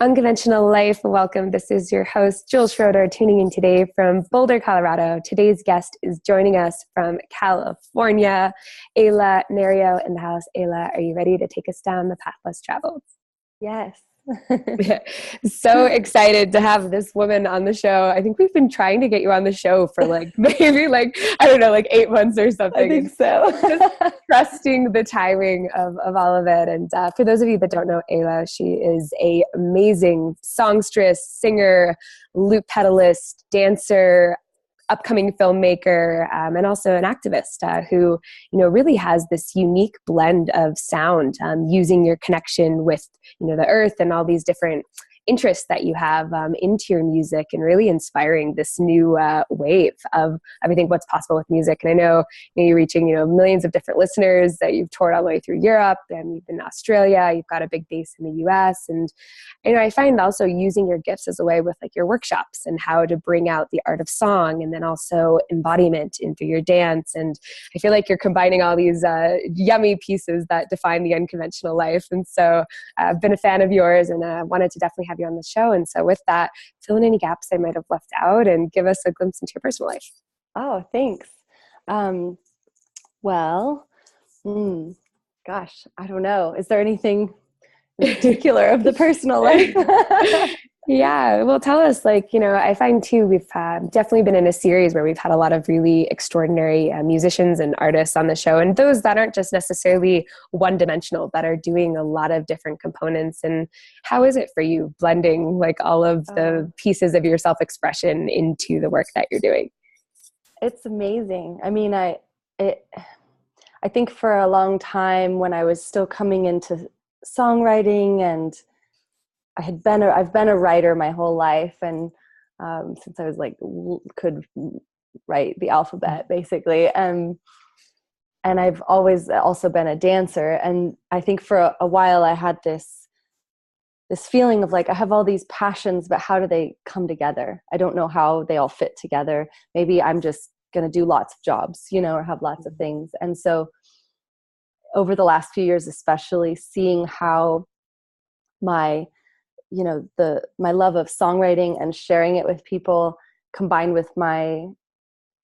Unconventional Life. Welcome. This is your host, Jules Schroeder, tuning in today from Boulder, Colorado. Today's guest is joining us from California, Ayla Nereo in the house. Ayla, are you ready to take us down the path less traveled? Yes. So excited to have this woman on the show. I think we've been trying to get you on the show for maybe 8 months or something. I think so. Just trusting the timing of all of it. And for those of you that don't know Ayla, she is an amazing songstress, singer, loop pedalist, dancer, upcoming filmmaker, and also an activist who, really has this unique blend of sound, using your connection with, the earth and all these different interests that you have into your music, and really inspiring this new wave of, I think, what's possible with music. And I know, you're reaching, millions of different listeners, that you've toured all the way through Europe, and you've been in Australia, you've got a big base in the US. And, I find also using your gifts as a way with your workshops and how to bring out the art of song, and then also embodiment into your dance. And I feel like you're combining all these yummy pieces that define the unconventional life. And so I've been a fan of yours, and wanted to definitely have you on the show. And so with that, fill in any gaps I might have left out and give us a glimpse into your personal life. Oh, thanks. Gosh, I don't know. Is there anything in particular of the personal life? Yeah. Well, tell us, I find too, we've definitely been in a series where we've had a lot of really extraordinary musicians and artists on the show, and those that aren't just necessarily one-dimensional, that are doing a lot of different components. And how is it for you blending all of the pieces of your self-expression into the work that you're doing? It's amazing. I mean, I think for a long time, when I was still coming into songwriting, and I've been a writer my whole life, and since I was could write the alphabet basically, and I've always also been a dancer. And I think for a while I had this feeling of I have all these passions, but how do they come together? I don't know how they all fit together. Maybe I'm just going to do lots of jobs, or have lots of things. And so over the last few years, especially, seeing how my love of songwriting and sharing it with people, combined with my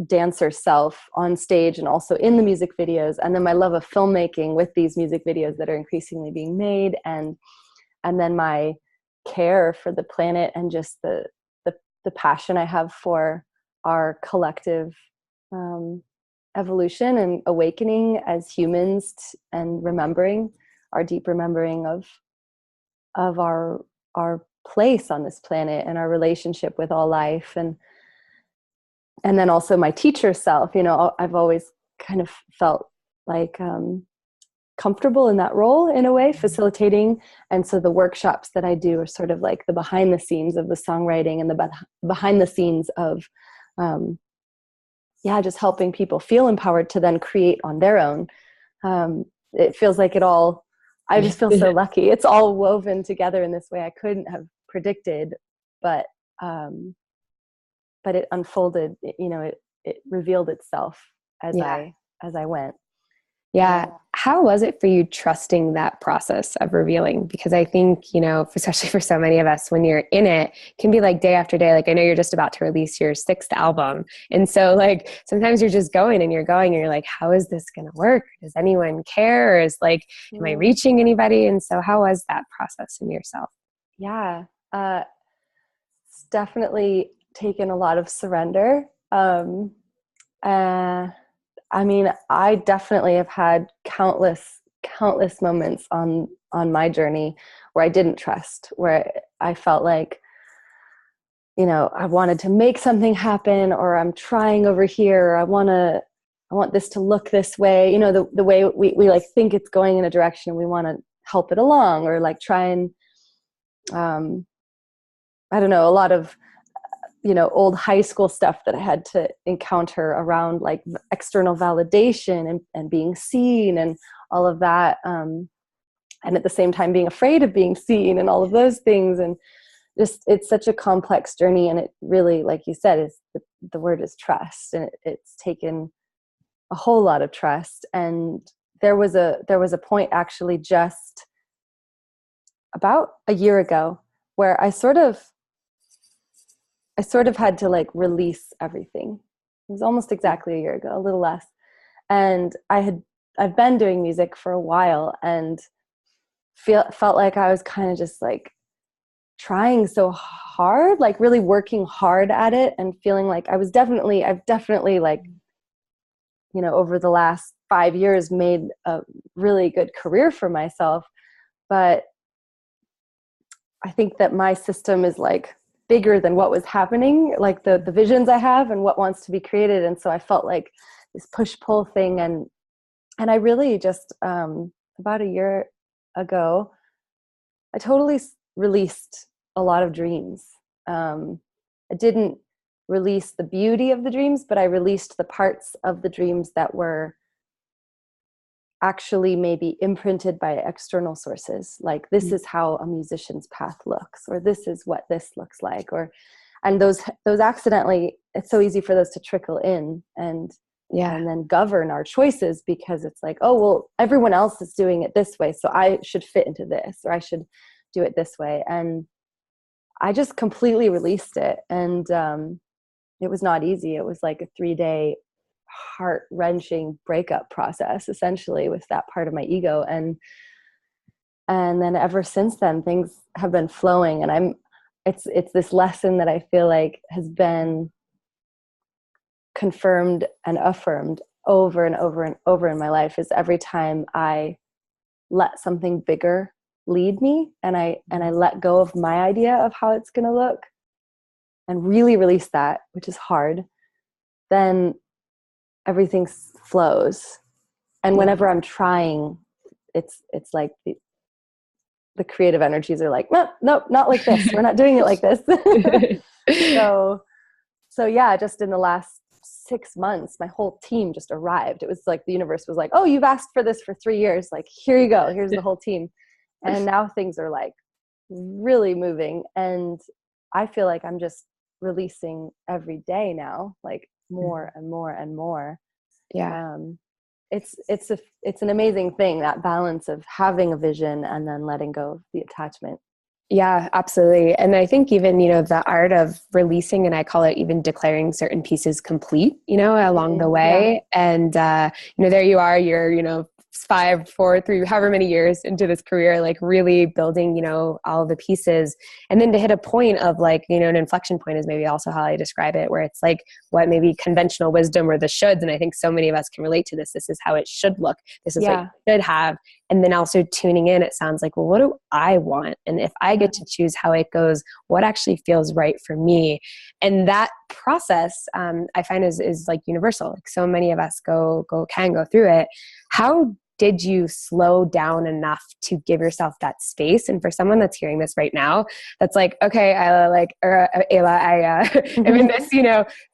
dancer self on stage and also in the music videos, and then my love of filmmaking with these music videos that are increasingly being made, and then my care for the planet, and just the passion I have for our collective evolution and awakening as humans, and remembering our deep remembering of our place on this planet, and our relationship with all life, and then also my teacher self. I've always kind of felt comfortable in that role, in a way, facilitating. And so the workshops that I do are sort of the behind the scenes of the songwriting, and the behind the scenes of just helping people feel empowered to then create on their own. It feels like it all, I just feel so lucky. It's all woven together in this way I couldn't have predicted, but it unfolded. It revealed itself as I went. Yeah. How was it for you trusting that process of revealing? Because I think, especially for so many of us, when you're in it, can be day after day. I know you're just about to release your 6th album. And so sometimes you're just going and you're how is this going to work? Does anyone care? Or is am I reaching anybody? And so how was that process in yourself? Yeah. It's definitely taken a lot of surrender. I definitely have had countless moments on my journey where I didn't trust, where I felt I wanted to make something happen, or I'm trying over here, or I want this to look this way, the way we think it's going in a direction, we want to help it along, or try and I don't know, a lot of old high school stuff that I had to encounter around external validation and being seen and all of that. And at the same time being afraid of being seen and all of those things. And just, it's such a complex journey. And it really, like you said, is the word is trust. And it's taken a whole lot of trust. And there was a point actually just about a year ago where I sort of had to like release everything. It was almost exactly a year ago, a little less. And I've been doing music for a while, and felt like I was kind of just like trying so hard, like really working hard at it, and feeling like I've definitely like, you know, over the last 5 years made a really good career for myself. But I think that my system is like bigger than what was happening, like the visions I have and what wants to be created. And so I felt like this push-pull thing. And I really just, about a year ago, I totally released a lot of dreams. I didn't release the beauty of the dreams, but I released the parts of the dreams that were actually maybe imprinted by external sources, like this is how a musician's path looks, or this is what this looks like, and those accidentally, it's so easy for those to trickle in and then govern our choices, because it's like, oh well, everyone else is doing it this way, so I should fit into this, or I should do it this way. And I just completely released it, and it was not easy. It was like a 3-day heart-wrenching breakup process, essentially, with that part of my ego. And then ever since then, things have been flowing, and it's this lesson that I feel like has been confirmed and affirmed over and over and over in my life, is every time I let something bigger lead me, and I let go of my idea of how it's going to look and really release that, which is hard, then everything flows. And whenever I'm trying, it's like the creative energies are like, no, not like this. We're not doing it like this. So yeah, just in the last 6 months, my whole team just arrived. It was like the universe was like, oh, you've asked for this for 3 years. Like, here you go. Here's the whole team. And now things are like really moving. And I feel like I'm just releasing every day now, like more and more and more. It's an amazing thing, that balance of having a vision and then letting go of the attachment. Yeah, absolutely. And I think even, the art of releasing, and I call it even declaring certain pieces complete, along the way. Yeah. And, there you are, you're, 5, 4, 3, however many years into this career, like really building, all the pieces. And then to hit a point of like, an inflection point is maybe also how I describe it, where it's like what maybe conventional wisdom or the shoulds. And I think so many of us can relate to this. This is how it should look. This is what you should have. And then also tuning in, it sounds like, well, what do I want? And if I get to choose how it goes, what actually feels right for me? And that process, I find is like universal. Like so many of us can go through it. How did you slow down enough to give yourself that space? And for someone that's hearing this right now, that's like, okay, Ayla, I'm in this,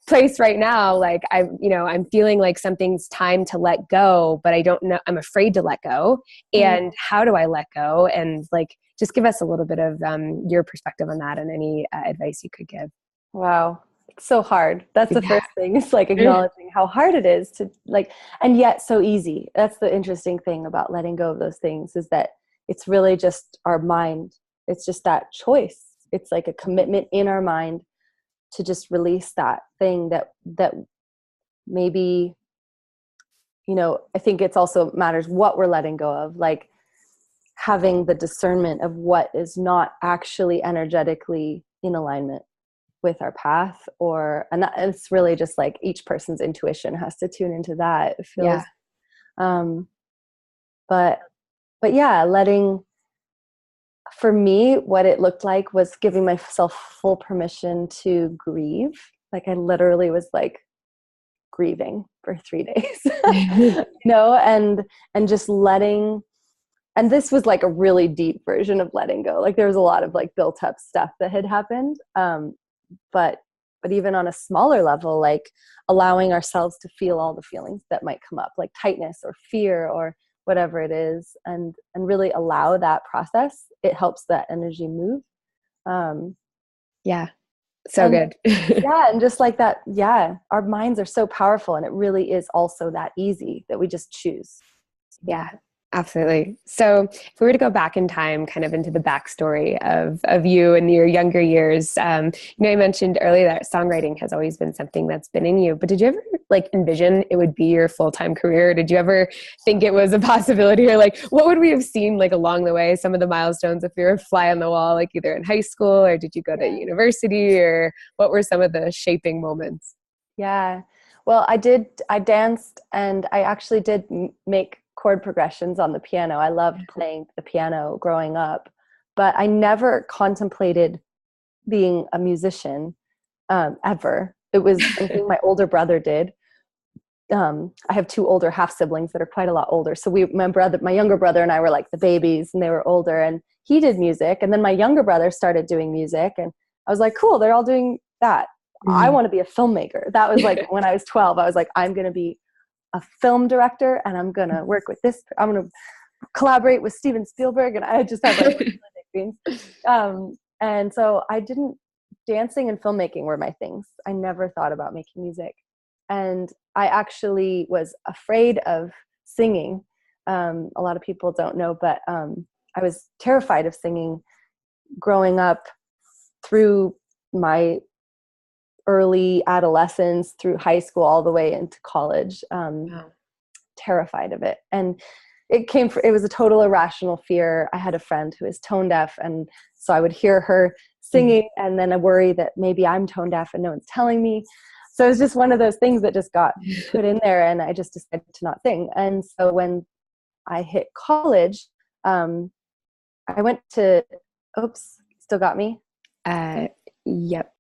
place right now. Like I'm feeling like something's time to let go, but I don't know, I'm afraid to let go. And how do I let go? And like, just give us a little bit of your perspective on that and any advice you could give. Wow. It's so hard. That's the first thing. It's like acknowledging how hard it is to like, and yet so easy. That's the interesting thing about letting go of those things, is that it's really just our mind. It's just that choice. It's like a commitment in our mind to just release that thing that maybe, I think it's also matters what we're letting go of, like having the discernment of what is not actually energetically in alignment with our path, and it's really just like each person's intuition has to tune into that. It feels, but yeah, for me, what it looked like was giving myself full permission to grieve. Like I literally was like grieving for 3 days, and just letting, and this was like a really deep version of letting go. Like there was a lot of like built up stuff that had happened. But even on a smaller level, like allowing ourselves to feel all the feelings that might come up, like tightness or fear or whatever it is, and really allow that process. It helps that energy move. So good. And just like that, our minds are so powerful, and it really is also that easy that we just choose. Yeah. Absolutely. So if we were to go back in time, kind of into the backstory of you and your younger years, I mentioned earlier that songwriting has always been something that's been in you, but did you ever like envision it would be your full-time career? Did you ever think it was a possibility, or like what would we have seen like along the way, some of the milestones if you were a fly on the wall, like either in high school or did you go to Yeah. university, or what were some of the shaping moments? Yeah. Well, I danced and I actually did make chord progressions on the piano. I loved playing the piano growing up, but I never contemplated being a musician ever. It was a thing my older brother did. I have two older half siblings that are quite a lot older. So my younger brother and I were like the babies, and they were older, and he did music. And then my younger brother started doing music, and I was like, cool, they're all doing that. I Mhm. want to be a filmmaker. That was like when I was 12, I was like, I'm going to be a film director, and I'm going to work with this. I'm going to collaborate with Steven Spielberg. And I just had like dreams. And so dancing and filmmaking were my things. I never thought about making music. And I actually was afraid of singing. A lot of people don't know, but I was terrified of singing growing up through my early adolescence, through high school, all the way into college. Wow. Terrified of it. And it was a total irrational fear. I had a friend who is tone deaf, and so I would hear her singing and then I worry that maybe I'm tone deaf and no one's telling me. So it was just one of those things that just got put in there, and I just decided to not sing. And so when I hit college, I went to, oops, still got me? Uh, yep.